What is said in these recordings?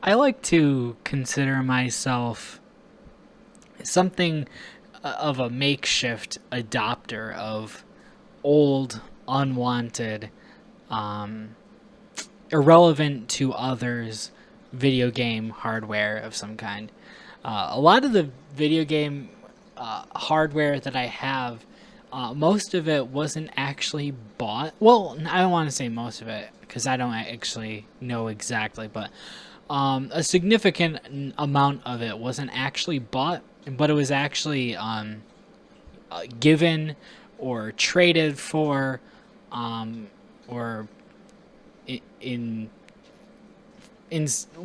I like to consider myself something of a makeshift adopter of old, unwanted, um, irrelevant to others video game hardware of some kind. A lot of the video game hardware that I have, most of it wasn't actually bought. Well, I don't want to say most of it because I don't actually know exactly, but a significant amount of it wasn't actually bought, but it was actually given or traded for, or in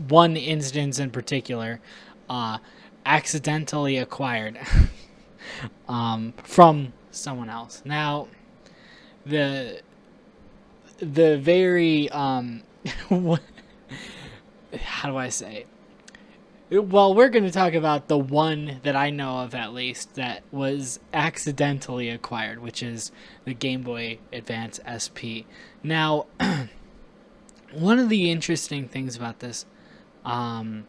one instance in particular, uh, accidentally acquired from someone else. Now, the very how do I say? Well, we're going to talk about the one that I know of, at least, that was accidentally acquired, which is the Game Boy Advance SP. Now, one of the interesting things about this, I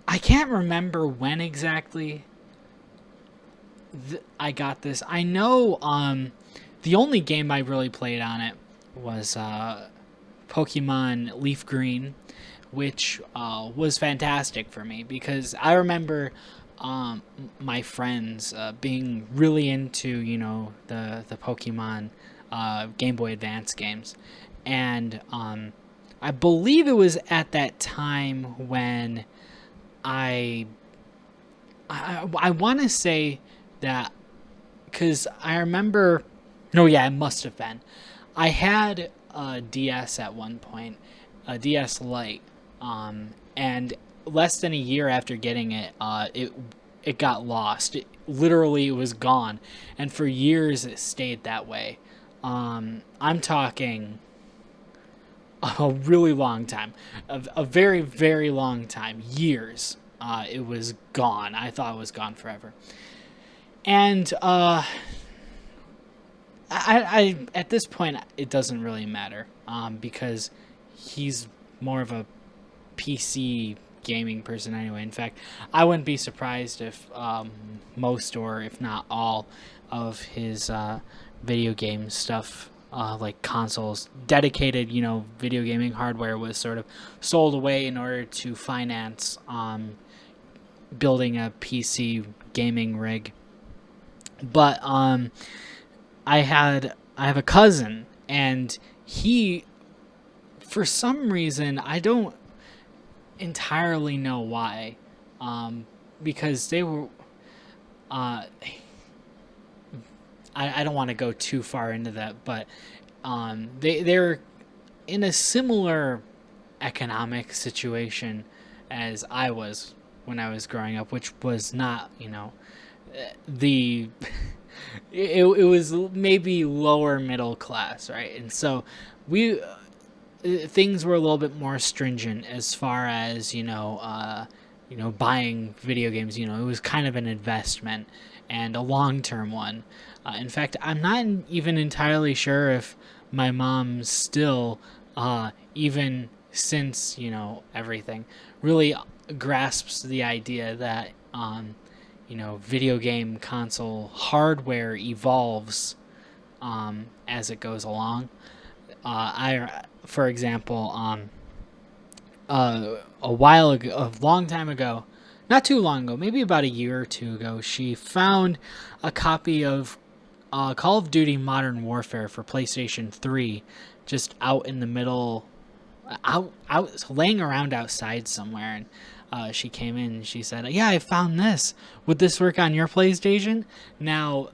can't remember when exactly I got this. I know the only game I really played on it was Pokemon Leaf Green, which was fantastic for me because I remember my friends being really into, the Pokemon Game Boy Advance games. And I believe it was at that time when I want to say that, because I remember, no, yeah, it must have been. I had a DS at one point, a DS Lite, and less than a year after getting it, it got lost. It was gone, and for years it stayed that way. I'm talking a really long time, a very, very long time, years. It was gone. I thought it was gone forever. And I at this point it doesn't really matter, because he's more of a PC gaming person anyway. In fact, I wouldn't be surprised if most, or if not all, of his video game stuff, like consoles, dedicated, video gaming hardware, was sort of sold away in order to finance building a PC gaming rig. But I have a cousin, and he, for some reason, I don't entirely know why, because they were, I don't want to go too far into that, but they're in a similar economic situation as I was when I was growing up, which was not, the it was maybe lower middle class, right? And so we things were a little bit more stringent as far as, buying video games. It was kind of an investment, and a long-term one. In fact, I'm not even entirely sure if my mom still, even since, everything, really grasps the idea that, video game console hardware evolves as it goes along. For example, a while ago, a long time ago, not too long ago, maybe about a year or two ago, she found a copy of Call of Duty Modern Warfare for PlayStation 3 just out in the middle, laying around outside somewhere. And she came in and she said, "Yeah, I found this. Would this work on your PlayStation?" Now,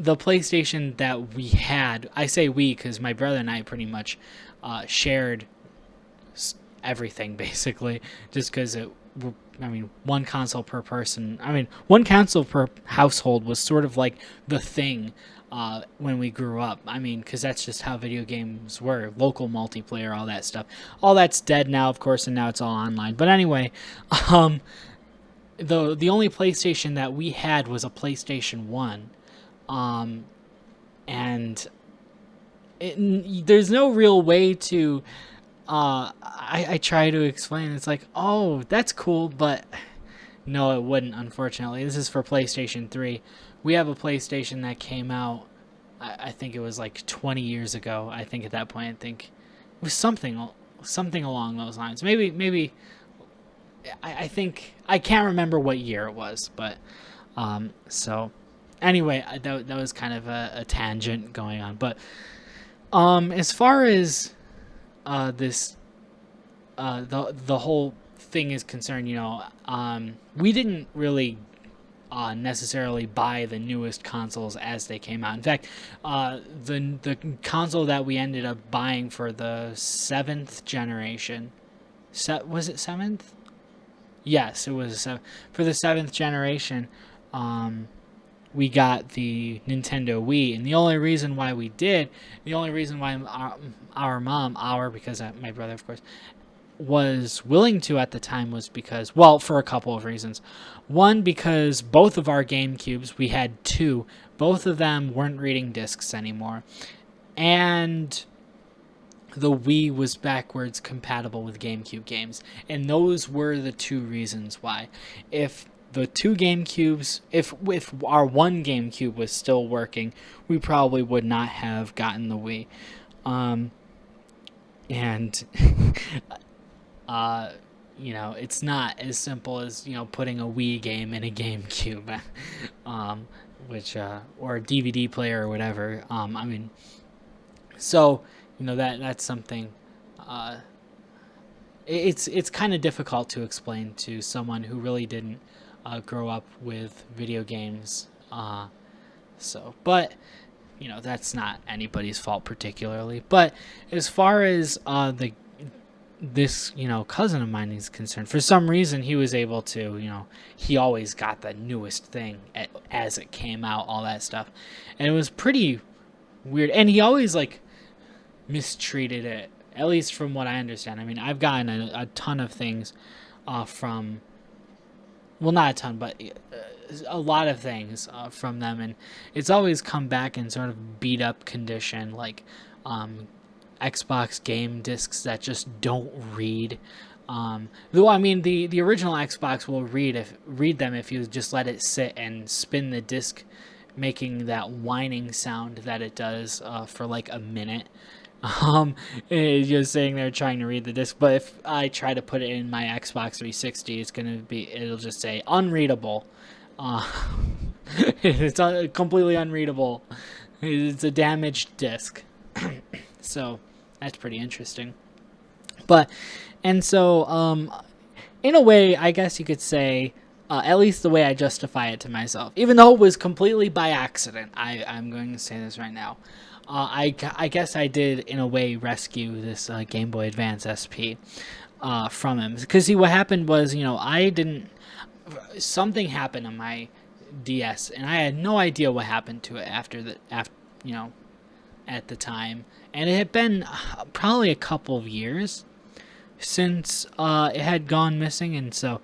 the PlayStation that we had, I say we because my brother and I pretty much shared everything, basically, just because one console per person. One console per household was sort of like the thing when we grew up. Because that's just how video games were. Local multiplayer, all that stuff. All that's dead now, of course, and now it's all online. But anyway, the only PlayStation that we had was a PlayStation 1. And there's no real way to I try to explain. It's like, oh, that's cool, but no, it wouldn't. Unfortunately, this is for PlayStation 3. We have a PlayStation that came out. I think it was like 20 years ago. I think at that point, I think it was something along those lines. Maybe I think I can't remember what year it was, but so anyway, that was kind of a tangent going on. But as far as this the whole thing is concerned, we didn't really necessarily buy the newest consoles as they came out. In fact, the console that we ended up buying for the 7th generation, was it 7th? Yes, it was for the 7th generation. We got the Nintendo Wii, and the only reason why our mom, because my brother, of course, was willing to at the time was because, well, for a couple of reasons. One, because both of our GameCubes, we had two, both of them weren't reading discs anymore. And the Wii was backwards compatible with GameCube games. And those were the two reasons why. If the two GameCubes, if our one GameCube was still working, we probably would not have gotten the Wii. And it's not as simple as, putting a Wii game in a GameCube, which, or a DVD player or whatever. So, that's something, it's kind of difficult to explain to someone who really didn't grow up with video games. But, that's not anybody's fault particularly. But as far as this cousin of mine is concerned, for some reason he was able to, he always got the newest thing as it came out, all that stuff, and it was pretty weird. And he always mistreated it, at least from what I understand. I mean, I've gotten a ton of things from, well, not a ton, but a lot of things from them, and it's always come back in sort of beat up condition, like Xbox game discs that just don't read. Though, I mean, the original Xbox will read them if you just let it sit and spin the disc, making that whining sound that it does for like a minute. It's just sitting there trying to read the disc. But if I try to put it in my Xbox 360, it'll just say unreadable. It's completely unreadable. It's a damaged disc. So that's pretty interesting. In a way, I guess you could say, at least the way I justify it to myself, even though it was completely by accident, I'm going to say this right now. I guess I did, in a way, rescue this Game Boy Advance SP from him. Because, what happened was, something happened on my DS, and I had no idea what happened to it at the time. And it had been probably a couple of years since it had gone missing, and so,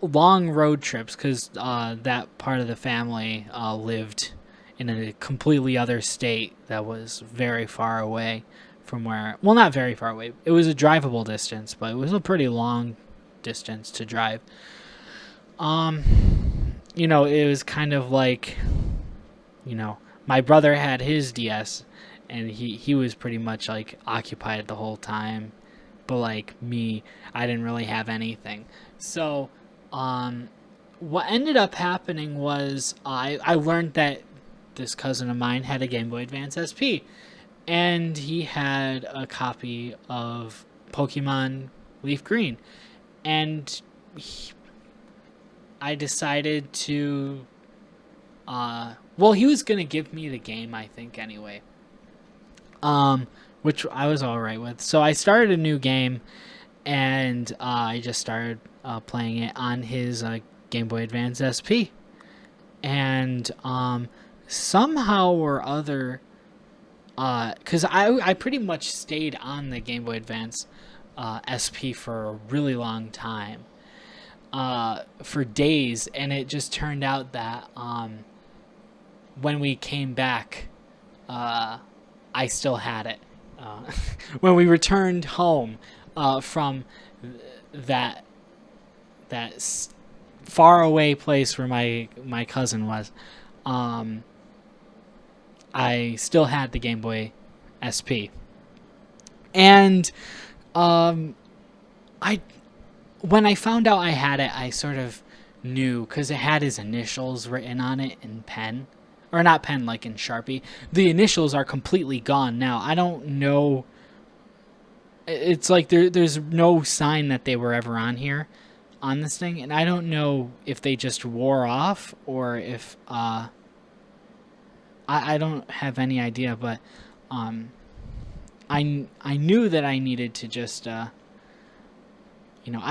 long road trips, because that part of the family lived in a completely other state that was very far away from where, well, not very far away. It was a drivable distance, but it was a pretty long distance to drive. It was kind of like, my brother had his DS, and he was pretty much occupied the whole time, but me, I didn't really have anything. So what ended up happening was I learned that this cousin of mine had a Game Boy Advance SP, and he had a copy of Pokemon Leaf Green, and I decided to he was gonna give me the game, I think, anyway, which I was alright with. So I started a new game, and I just started playing it on his Game Boy Advance SP, and somehow or other, because I pretty much stayed on the Game Boy Advance SP for a really long time, for days, and it just turned out that when we came back, I still had it, when we returned home from that far away place where my cousin was, I still had the Game Boy SP, and I when I found out I had it, I sort of knew because it had his initials written on it in pen, or not pen, like in Sharpie. The initials are completely gone now. I don't know. It's like there's no sign that they were ever on here, on this thing, and I don't know if they just wore off or if I don't have any idea, but I knew that I needed to just I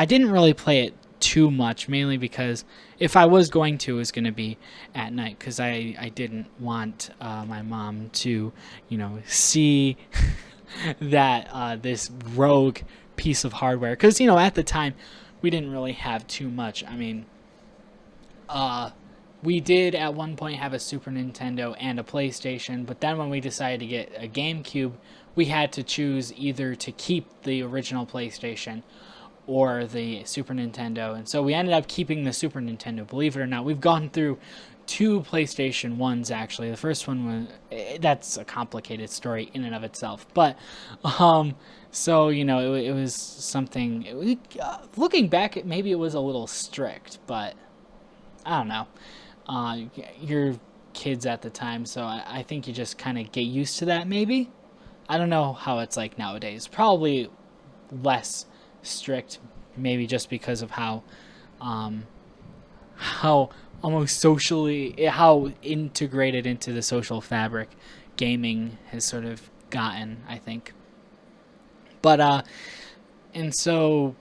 didn't really play it too much, mainly because if I was going to, it was going to be at night, because I didn't want my mom to see that this rogue piece of hardware, because at the time we didn't really have too much. I mean, we did at one point have a Super Nintendo and a PlayStation, but then when we decided to get a GameCube, we had to choose either to keep the original PlayStation or the Super Nintendo, and so we ended up keeping the Super Nintendo. Believe it or not, we've gone through 2 PlayStation 1s, actually. The first one was, that's a complicated story in and of itself, but so it was something, looking back, maybe it was a little strict, but I don't know. You're kids at the time, so I think you just kind of get used to that, maybe. I don't know how it's like nowadays. Probably less strict, maybe just because of how almost socially, how integrated into the social fabric gaming has sort of gotten, I think. But and so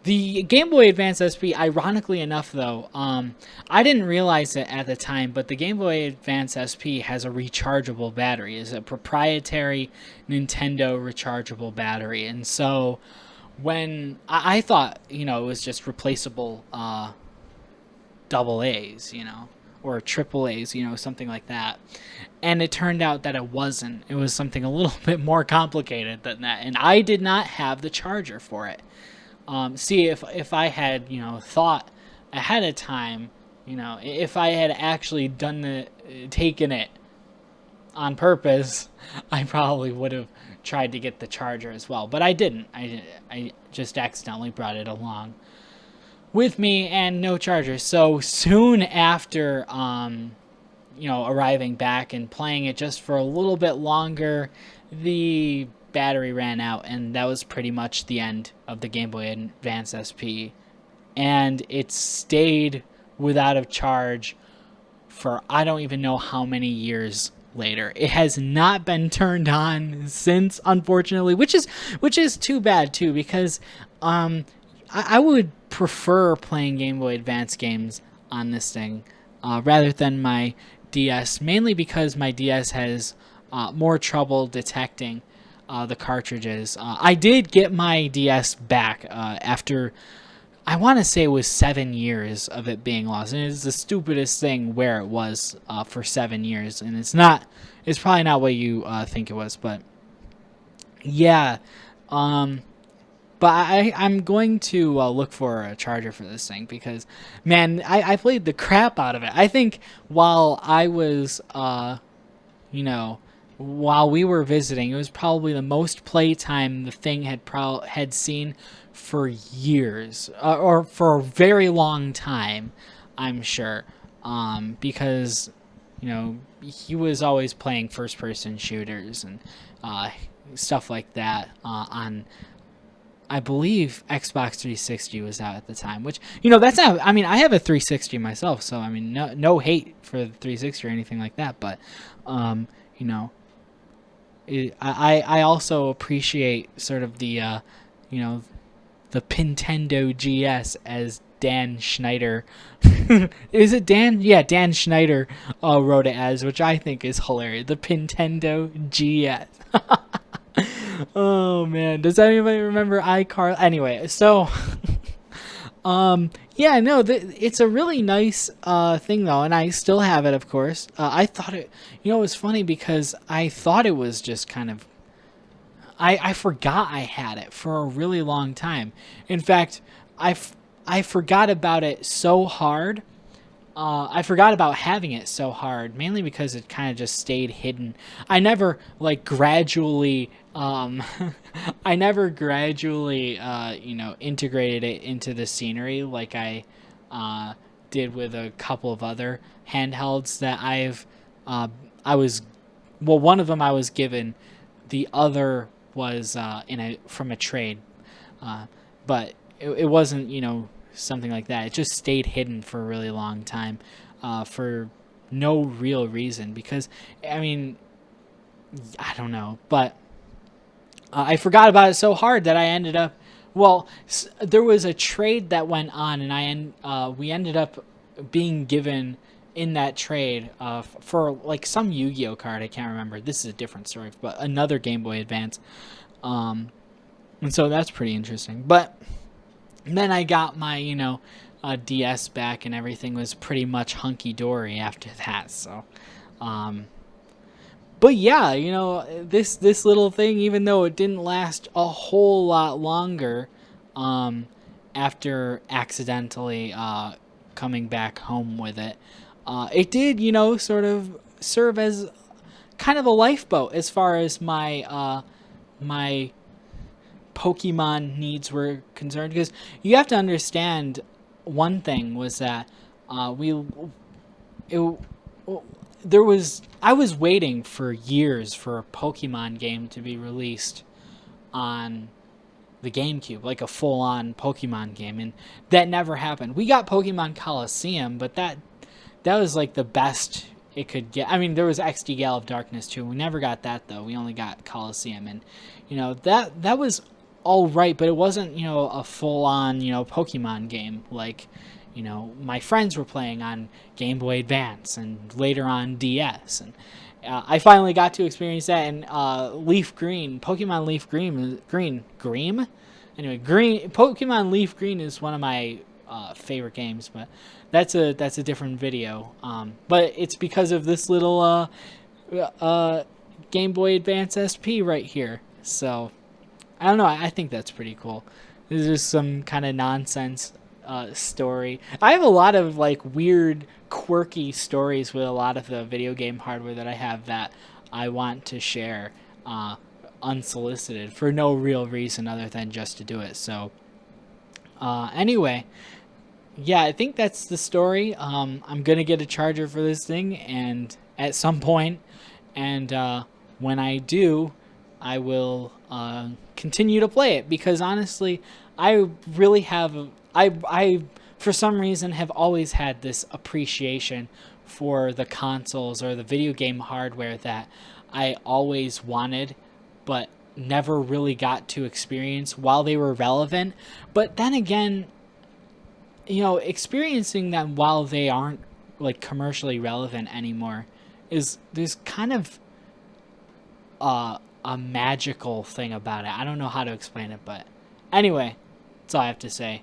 the Game Boy Advance SP, ironically enough, though, I didn't realize it at the time, but the Game Boy Advance SP has a rechargeable battery. It's a proprietary Nintendo rechargeable battery. And so when I thought, it was just replaceable double A's, or triple A's, something like that. And it turned out that it wasn't. It was something a little bit more complicated than that. And I did not have the charger for it. See, if I had, thought ahead of time, if I had actually taken it on purpose, I probably would have tried to get the charger as well. But I didn't. I just accidentally brought it along with me and no charger. So soon after, arriving back and playing it just for a little bit longer, the battery ran out, and that was pretty much the end of the Game Boy Advance SP. And it stayed without a charge for I don't even know how many years later. It has not been turned on since, unfortunately, which is too bad too, because I would prefer playing Game Boy Advance games on this thing rather than my DS, mainly because my DS has more trouble detecting the cartridges. I did get my DS back after, I want to say it was 7 years of it being lost, and it's the stupidest thing where it was for 7 years, and it's probably not what you think it was, but yeah. But I'm going to look for a charger for this thing, because, man, I played the crap out of it. I think while I was, while we were visiting, it was probably the most playtime the thing had seen for years, or for a very long time, I'm sure, because he was always playing first-person shooters and stuff like that on, I believe, Xbox 360 was out at the time, which, that's not, I mean, I have a 360 myself, so I mean, no hate for the 360 or anything like that, but I also appreciate sort of the the Pintendo GS, as Dan Schneider is it Dan? Yeah, Dan Schneider wrote it as, which I think is hilarious. The Pintendo GS. Oh man, does anybody remember iCar? Anyway, so yeah, no, it's a really nice thing though, and I still have it, of course. I thought it, it was funny because I thought it was just kind of I forgot I had it for a really long time. In fact, I forgot about it so hard. I forgot about having it so hard, mainly because it kind of just stayed hidden. I never like gradually, I never gradually, integrated it into the scenery like I did with a couple of other handhelds that I was, well, one of them I was given, the other was from a trade, but it wasn't something like that. It just stayed hidden for a really long time, for no real reason. Because I mean, I don't know, but I forgot about it so hard that I ended up. Well, there was a trade that went on, and we ended up being given in that trade for like some Yu-Gi-Oh card. I can't remember. This is a different story, but another Game Boy Advance. And so that's pretty interesting. But then I got my DS back, and everything was pretty much hunky dory after that. So, but yeah, this little thing, even though it didn't last a whole lot longer, after accidentally coming back home with it, it did, sort of serve as kind of a lifeboat as far as my Pokemon needs were concerned. Because you have to understand, one thing was that I was waiting for years for a Pokemon game to be released on the GameCube, like a full-on Pokemon game, and that never happened. We got Pokemon Coliseum, but that was like the best it could get. I mean, there was XD Gale of Darkness too. We never got that though. We only got Coliseum, and that was all right, but it wasn't a full-on Pokemon game like my friends were playing on Game Boy Advance and later on DS. And I finally got to experience that in Leaf Green, Pokemon Leaf Green. Anyway, Pokemon Leaf Green is one of my favorite games, but that's a different video. But it's because of this little Game Boy Advance SP right here. So I don't know. I think that's pretty cool. This is some kind of nonsense story. I have a lot of like weird, quirky stories with a lot of the video game hardware that I have that I want to share unsolicited for no real reason other than just to do it. So anyway, yeah, I think that's the story. I'm gonna get a charger for this thing, and at some point, and when I do, I will continue to play it, because honestly, I really have. I for some reason have always had this appreciation for the consoles or the video game hardware that I always wanted, but never really got to experience while they were relevant. But then again, experiencing them while they aren't like commercially relevant anymore there's kind of a magical thing about it. I don't know how to explain it, but anyway, that's all I have to say.